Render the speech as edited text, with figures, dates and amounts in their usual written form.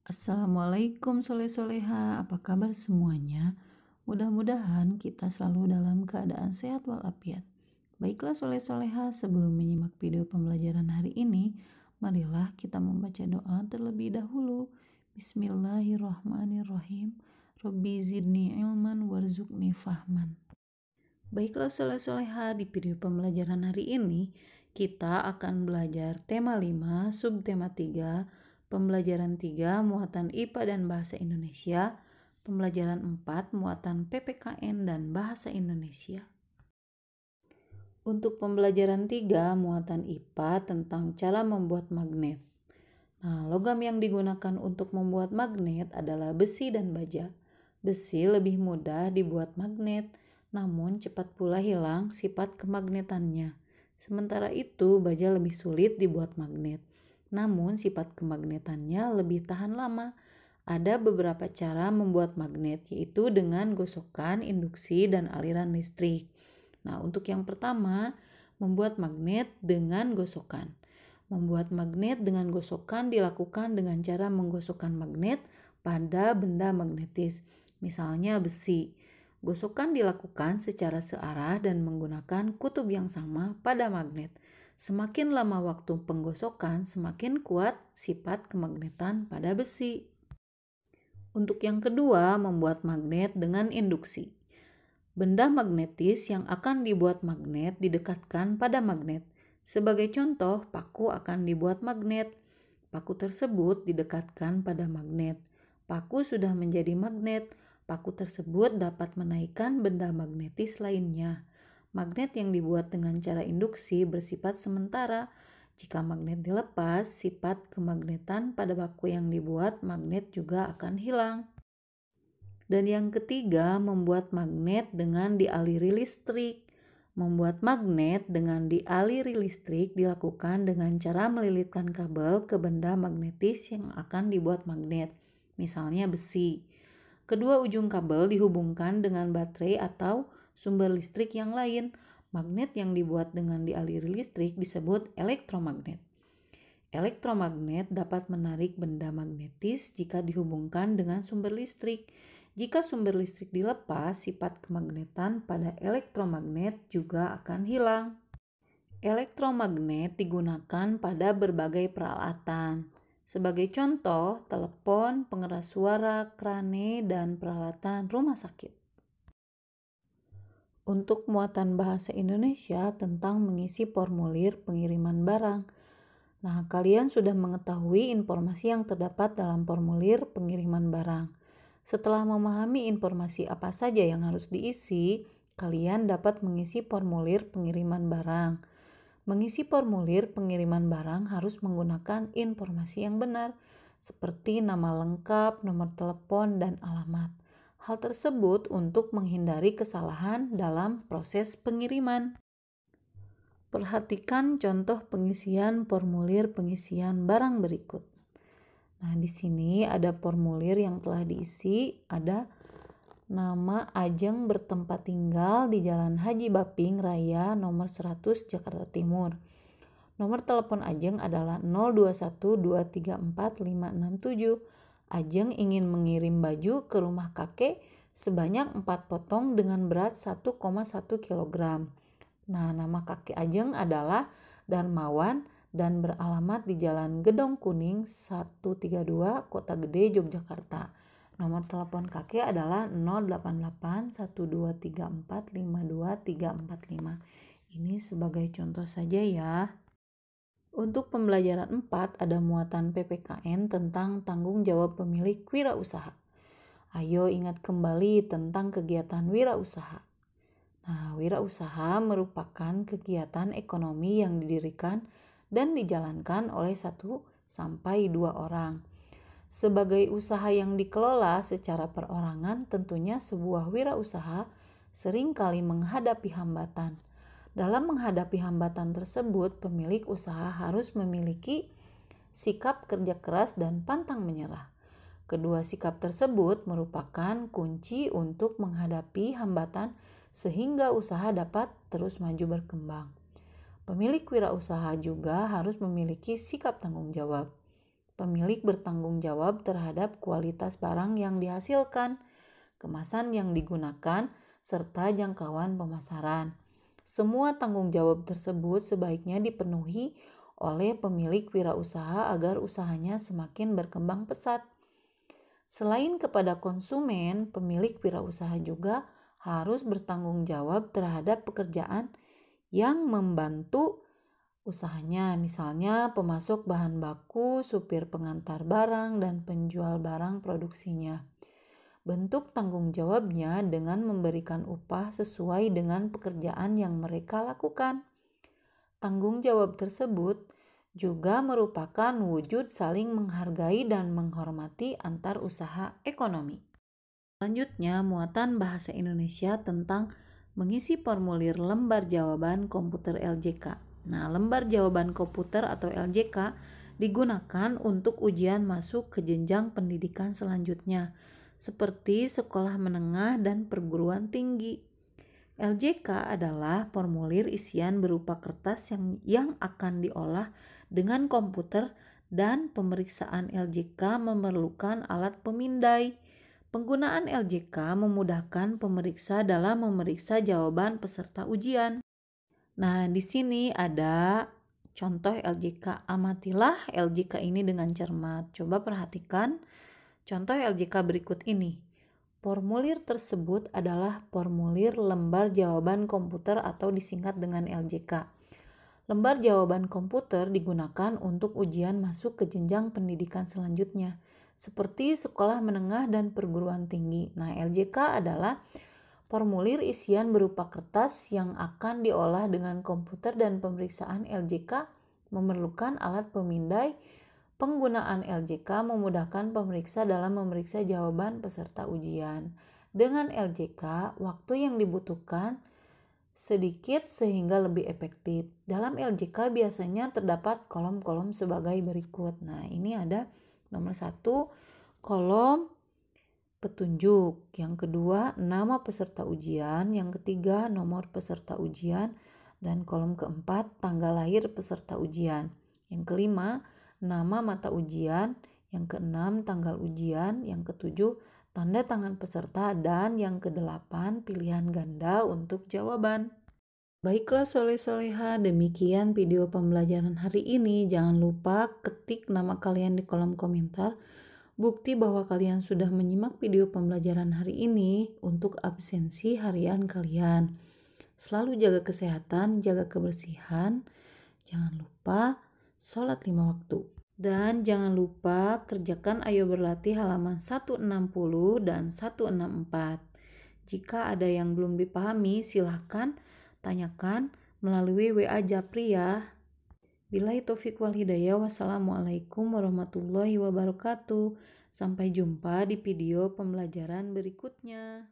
Assalamualaikum soleh-soleha, apa kabar semuanya? Mudah-mudahan kita selalu dalam keadaan sehat walafiat. Baiklah soleh-soleha, sebelum menyimak video pembelajaran hari ini, marilah kita membaca doa terlebih dahulu. Bismillahirrahmanirrahim. Rabbi zidni ilman warzuqni fahman. Baiklah soleh-soleha, di video pembelajaran hari ini kita akan belajar tema 5, subtema 3, pembelajaran 3, muatan IPA dan Bahasa Indonesia, pembelajaran 4, muatan PPKN dan Bahasa Indonesia. Untuk pembelajaran 3, muatan IPA tentang cara membuat magnet. Nah, logam yang digunakan untuk membuat magnet adalah besi dan baja. Besi lebih mudah dibuat magnet, namun cepat pula hilang sifat kemagnetannya. Sementara itu, baja lebih sulit dibuat magnet, namun sifat kemagnetannya lebih tahan lama. Ada beberapa cara membuat magnet, yaitu dengan gosokan, induksi, dan aliran listrik. Nah, untuk yang pertama, membuat magnet dengan gosokan. Membuat magnet dengan gosokan dilakukan dengan cara menggosokkan magnet pada benda magnetis, misalnya besi. Gosokan dilakukan secara searah dan menggunakan kutub yang sama pada magnet. Semakin lama waktu penggosokan, semakin kuat sifat kemagnetan pada besi. Untuk yang kedua, membuat magnet dengan induksi. Benda magnetis yang akan dibuat magnet didekatkan pada magnet. Sebagai contoh, paku akan dibuat magnet. Paku tersebut didekatkan pada magnet. Paku sudah menjadi magnet. Paku tersebut dapat menaikkan benda magnetis lainnya. Magnet yang dibuat dengan cara induksi bersifat sementara. Jika magnet dilepas, sifat kemagnetan pada paku yang dibuat magnet juga akan hilang. Dan yang ketiga, membuat magnet dengan dialiri listrik. Membuat magnet dengan dialiri listrik dilakukan dengan cara melilitkan kabel ke benda magnetis yang akan dibuat magnet, misalnya besi. Kedua ujung kabel dihubungkan dengan baterai atau sumber listrik yang lain. Magnet yang dibuat dengan dialiri listrik disebut elektromagnet. Elektromagnet dapat menarik benda magnetis jika dihubungkan dengan sumber listrik. Jika sumber listrik dilepas, sifat kemagnetan pada elektromagnet juga akan hilang. Elektromagnet digunakan pada berbagai peralatan. Sebagai contoh, telepon, pengeras suara, krane, dan peralatan rumah sakit. Untuk muatan bahasa Indonesia tentang mengisi formulir pengiriman barang. Nah, kalian sudah mengetahui informasi yang terdapat dalam formulir pengiriman barang. Setelah memahami informasi apa saja yang harus diisi, kalian dapat mengisi formulir pengiriman barang. Mengisi formulir pengiriman barang harus menggunakan informasi yang benar, seperti nama lengkap, nomor telepon, dan alamat. Hal tersebut untuk menghindari kesalahan dalam proses pengiriman. Perhatikan contoh pengisian formulir pengisian barang berikut. Nah, di sini ada formulir yang telah diisi, ada nama Ajeng bertempat tinggal di Jalan Haji Baping Raya nomor 100 Jakarta Timur. Nomor telepon Ajeng adalah 0212345667. Ajeng ingin mengirim baju ke rumah kakek sebanyak 4 potong dengan berat 1,1 kg. Nah, nama kakek Ajeng adalah Darmawan dan beralamat di Jalan Gedong Kuning 132, Kota Gede, Yogyakarta. Nomor telepon kakek adalah 088123452345. Ini sebagai contoh saja ya. Untuk pembelajaran 4 ada muatan PPKN tentang tanggung jawab pemilik wirausaha. Ayo ingat kembali tentang kegiatan wirausaha. Nah, wirausaha merupakan kegiatan ekonomi yang didirikan dan dijalankan oleh 1 sampai 2 orang. Sebagai usaha yang dikelola secara perorangan, tentunya sebuah wirausaha seringkali menghadapi hambatan. Dalam menghadapi hambatan tersebut, pemilik usaha harus memiliki sikap kerja keras dan pantang menyerah. Kedua sikap tersebut merupakan kunci untuk menghadapi hambatan sehingga usaha dapat terus maju berkembang. Pemilik wirausaha juga harus memiliki sikap tanggung jawab. Pemilik bertanggung jawab terhadap kualitas barang yang dihasilkan, kemasan yang digunakan, serta jangkauan pemasaran. Semua tanggung jawab tersebut sebaiknya dipenuhi oleh pemilik wirausaha agar usahanya semakin berkembang pesat. Selain kepada konsumen, pemilik wirausaha juga harus bertanggung jawab terhadap pekerjaan yang membantu usahanya, misalnya pemasok bahan baku, supir pengantar barang, dan penjual barang produksinya. Bentuk tanggung jawabnya dengan memberikan upah sesuai dengan pekerjaan yang mereka lakukan. Tanggung jawab tersebut juga merupakan wujud saling menghargai dan menghormati antar usaha ekonomi. Selanjutnya, muatan bahasa Indonesia tentang mengisi formulir lembar jawaban komputer LJK. Nah, lembar jawaban komputer atau LJK digunakan untuk ujian masuk ke jenjang pendidikan selanjutnya, seperti sekolah menengah dan perguruan tinggi. LJK adalah formulir isian berupa kertas yang akan diolah dengan komputer, dan pemeriksaan LJK memerlukan alat pemindai. Penggunaan LJK memudahkan pemeriksa dalam memeriksa jawaban peserta ujian. Nah, di sini ada contoh LJK. Amatilah LJK ini dengan cermat. Coba perhatikan contoh LJK berikut ini. Formulir tersebut adalah formulir lembar jawaban komputer atau disingkat dengan LJK. Lembar jawaban komputer digunakan untuk ujian masuk ke jenjang pendidikan selanjutnya, seperti sekolah menengah dan perguruan tinggi. Nah, LJK adalah formulir isian berupa kertas yang akan diolah dengan komputer, dan pemeriksaan LJK memerlukan alat pemindai. Penggunaan LJK memudahkan pemeriksa dalam memeriksa jawaban peserta ujian. Dengan LJK, waktu yang dibutuhkan sedikit sehingga lebih efektif. Dalam LJK biasanya terdapat kolom-kolom sebagai berikut. Nah, ini ada nomor 1, kolom petunjuk. Yang kedua, nama peserta ujian. Yang ketiga, nomor peserta ujian. Dan kolom keempat, tanggal lahir peserta ujian. Yang kelima, nama mata ujian. Yang keenam, tanggal ujian. Yang ketujuh, tanda tangan peserta. Dan yang kedelapan, pilihan ganda untuk jawaban. Baiklah soleh-soleha, demikian video pembelajaran hari ini. Jangan lupa ketik nama kalian di kolom komentar, bukti bahwa kalian sudah menyimak video pembelajaran hari ini untuk absensi harian kalian. Selalu jaga kesehatan, jaga kebersihan, jangan lupa sholat 5 waktu. Dan jangan lupa kerjakan Ayo Berlatih halaman 160 dan 164. Jika ada yang belum dipahami, silahkan tanyakan melalui WA Japri ya. Billahi taufiq wal hidayah. Wassalamualaikum warahmatullahi wabarakatuh. Sampai jumpa di video pembelajaran berikutnya.